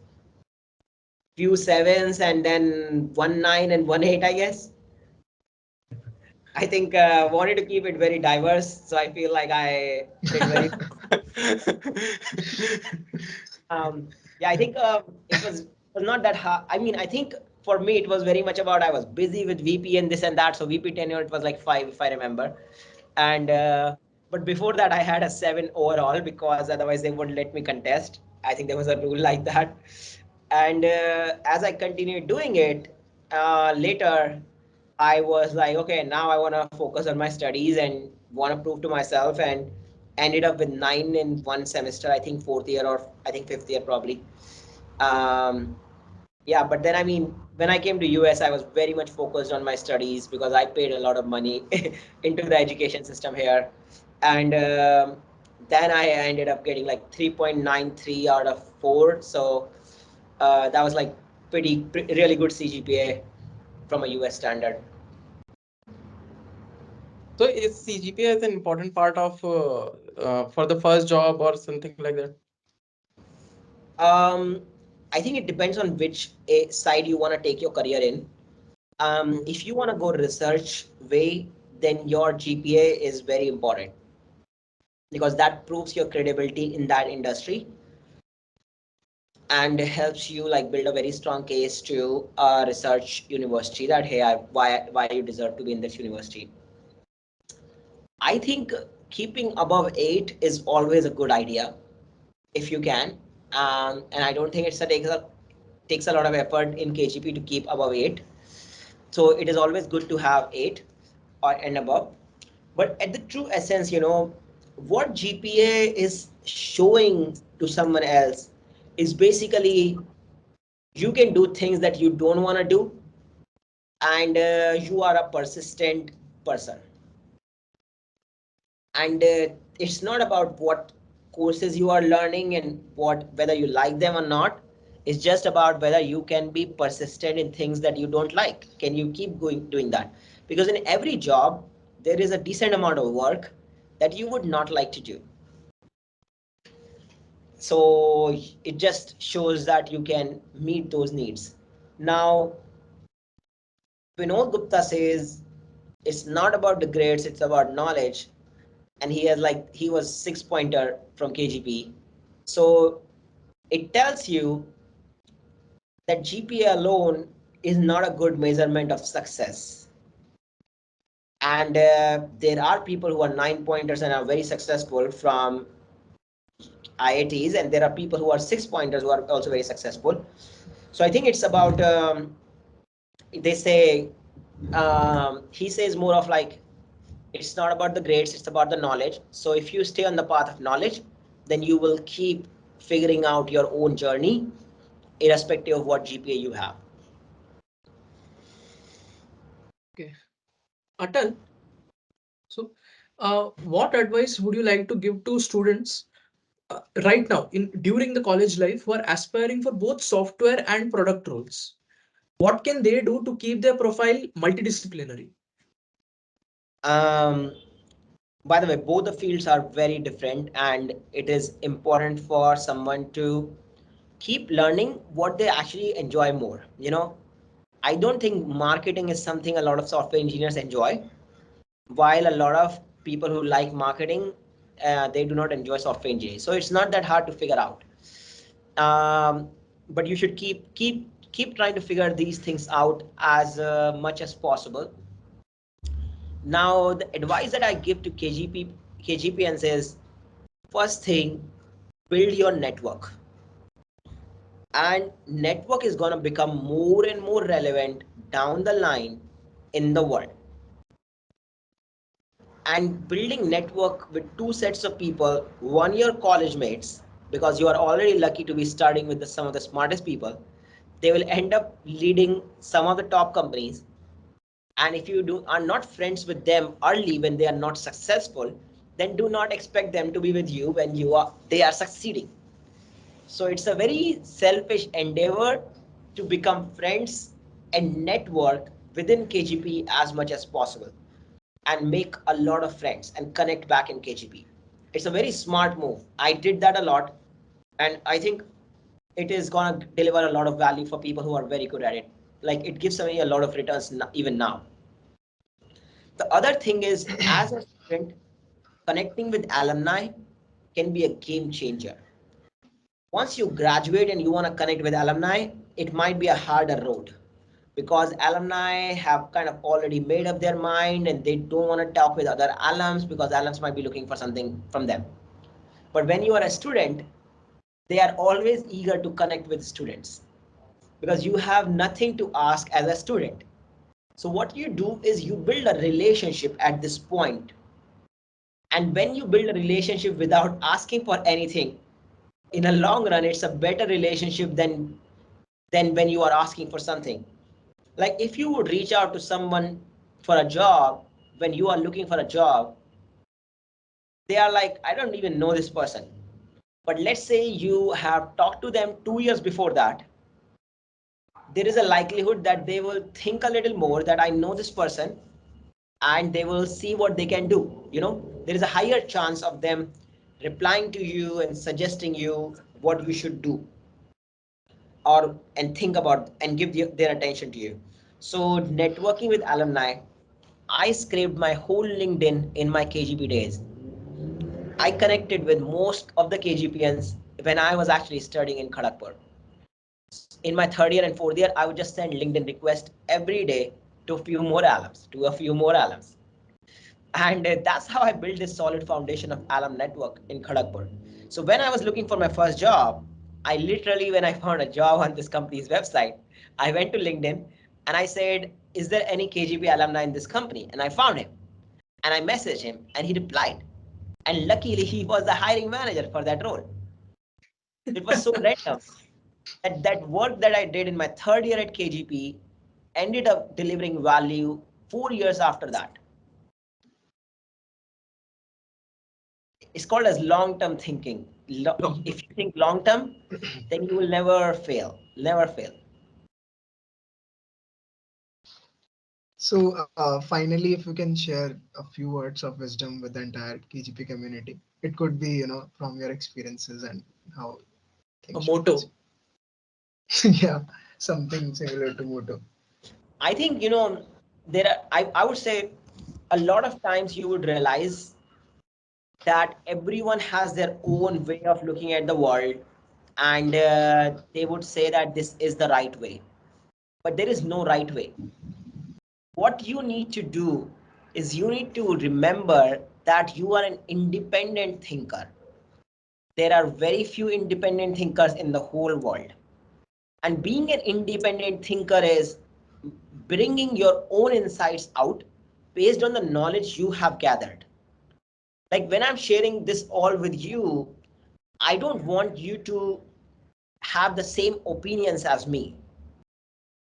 few sevens, and then 1.9 and 1.8, I guess. I think wanted to keep it very diverse, so I feel like I did very. Yeah, I think it was not that hard. I mean, I think for me it was very much about I was busy with VP and this and that. So VP tenure it was like 5 if I remember, and but before that I had a 7 overall because otherwise they wouldn't let me contest. I think there was a rule like that, and as I continued doing it, later I was like, okay, now I want to focus on my studies and want to prove to myself, and ended up with 9 in one semester. I think fourth year or I think fifth year probably. Um, yeah, but then I mean, when I came to US, I was very much focused on my studies because I paid a lot of money into the education system here, and then I ended up getting like 3.93 out of 4. So that was like really good CGPA from a US standard. So is CGPA is an important part of for the first job or something like that? I think it depends on which side you want to take your career in. If you want to go research way, then your GPA is very important because that proves your credibility in that industry and helps you like build a very strong case to a research university that hey, why you deserve to be in this university. I think keeping above 8 is always a good idea if you can, and I don't think takes a lot of effort in KGP to keep above 8. So it is always good to have 8 or and above. But at the true essence, what GPA is showing to someone else is basically you can do things that you don't want to do, and you are a persistent person. And it's not about what courses you are learning and whether you like them or not. It's just about whether you can be persistent in things that you don't like. Can you keep going doing that? Because in every job there is a decent amount of work that you would not like to do. So it just shows that you can meet those needs. Now Vinod Gupta says it's not about the grades, it's about knowledge. And he was 6 pointer from KGP. So it tells you that GPA alone is not a good measurement of success. And there are people who are 9 pointers and are very successful from IITs, and there are people who are 6 pointers who are also very successful. So I think it's about they say he says more of like it's not about the grades, it's about the knowledge. So if you stay on the path of knowledge, then you will keep figuring out your own journey irrespective of what GPA you have. Okay. Atal, so what advice would you like to give to students right now in during the college life who are aspiring for both software and product roles? What can they do to keep their profile multidisciplinary? Um, by the way, both the fields are very different, and it is important for someone to keep learning what they actually enjoy more. I don't think marketing is something a lot of software engineers enjoy, while a lot of people who like marketing, they do not enjoy software engineering. So it's not that hard to figure out. But you should keep trying to figure these things out as much as possible. Now, the advice that I give to KGPNs is, first thing, build your network. And network is going to become more and more relevant down the line in the world. And building network with two sets of people, one your college mates, because you are already lucky to be studying with some of the smartest people. They will end up leading some of the top companies. And if you are not friends with them early when they are not successful, then do not expect them to be with you when they are succeeding. So it's a very selfish endeavor to become friends and network within KGP as much as possible and make a lot of friends and connect back in KGP. It's a very smart move. I did that a lot, and I think it is going to deliver a lot of value for people who are very good at it. Like it gives me a lot of returns even now. The other thing is, as a student, connecting with alumni can be a game changer. Once you graduate and you want to connect with alumni, it might be a harder road because alumni have kind of already made up their mind and they don't want to talk with other alums because alums might be looking for something from them. But when you are a student, they are always eager to connect with students because you have nothing to ask as a student. So what you do is you build a relationship at this point. And when you build a relationship without asking for anything, in a long run, it's a better relationship than when you are asking for something. Like if you would reach out to someone for a job, when you are looking for a job, they are like, I don't even know this person. But let's say you have talked to them 2 years before that, there is a likelihood that they will think a little more that I know this person and they will see what they can do. There is a higher chance of them replying to you and suggesting you what you should do or and think about and give their attention to you. So networking with alumni, I scraped my whole LinkedIn in my KGP days. I connected with most of the KGPians when I was actually studying in Kharagpur. In my third year and fourth year, I would just send LinkedIn requests every day to a few more alums. And that's how I built this solid foundation of alum network in Kharagpur. So when I was looking for my first job, I literally, when I found a job on this company's website, I went to LinkedIn and I said, is there any KGP alumni in this company? And I found him and I messaged him and he replied. And luckily he was the hiring manager for that role. It was so random that work that I did in my third year at KGP ended up delivering value 4 years after that. It's called as long-term thinking. If you think long-term, then you will never fail, never fail. So finally, if you can share a few words of wisdom with the entire KGP community, it could be, from your experiences and how A things should motto. proceed. Yeah, something similar to motto. I think, there are, I would say a lot of times you would realize that everyone has their own way of looking at the world and they would say that this is the right way, but there is no right way. What you need to do is you need to remember that you are an independent thinker. There are very few independent thinkers in the whole world. And being an independent thinker is bringing your own insights out based on the knowledge you have gathered. Like when I'm sharing this all with you, I don't want you to have the same opinions as me.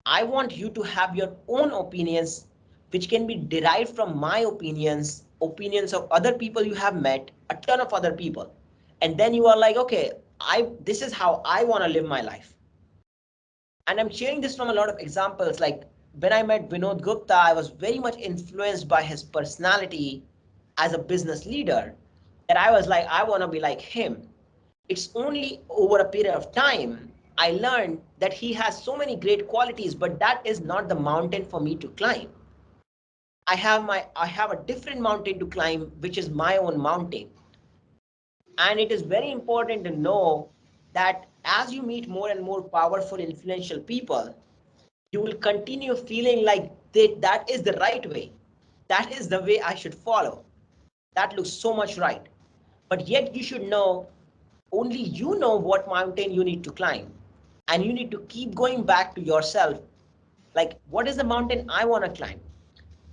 I want you to have your own opinions, which can be derived from my opinions, opinions of other people you have met, a ton of other people. And then you are like, okay, this is how I want to live my life. And I'm sharing this from a lot of examples. Like when I met Vinod Gupta, I was very much influenced by his personality as a business leader that I was like, I want to be like him. It's only over a period of time I learned that he has so many great qualities, but that is not the mountain for me to climb. I have a different mountain to climb, which is my own mountain. And it is very important to know that as you meet more and more powerful, influential people, you will continue feeling like that is the right way. That is the way I should follow. That looks so much right. But yet you should know only you know what mountain you need to climb. And you need to keep going back to yourself. Like, what is the mountain I want to climb?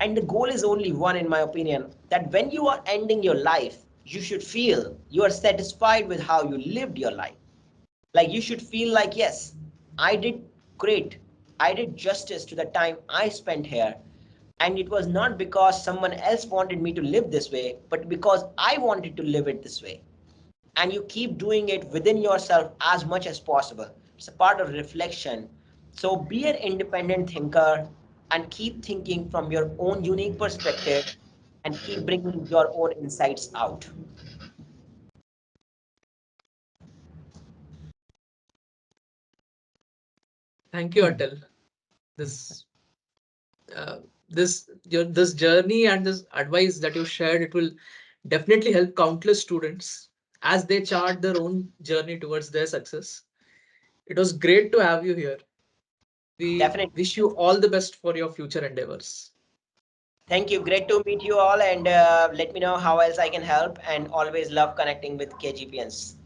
And the goal is only one, in my opinion, that when you are ending your life, you should feel you are satisfied with how you lived your life. Like you should feel like, yes, I did great. I did justice to the time I spent here. And it was not because someone else wanted me to live this way, but because I wanted to live it this way. And you keep doing it within yourself as much as possible. It's a part of reflection. So be an independent thinker and keep thinking from your own unique perspective and keep bringing your own insights out. Thank you, Atal. This this journey and this advice that you shared, it will definitely help countless students as they chart their own journey towards their success. It was great to have you here. We Definitely. wish you all the best for your future endeavors. Thank you. Great to meet you all, and let me know how else I can help. And always love connecting with KGPNs.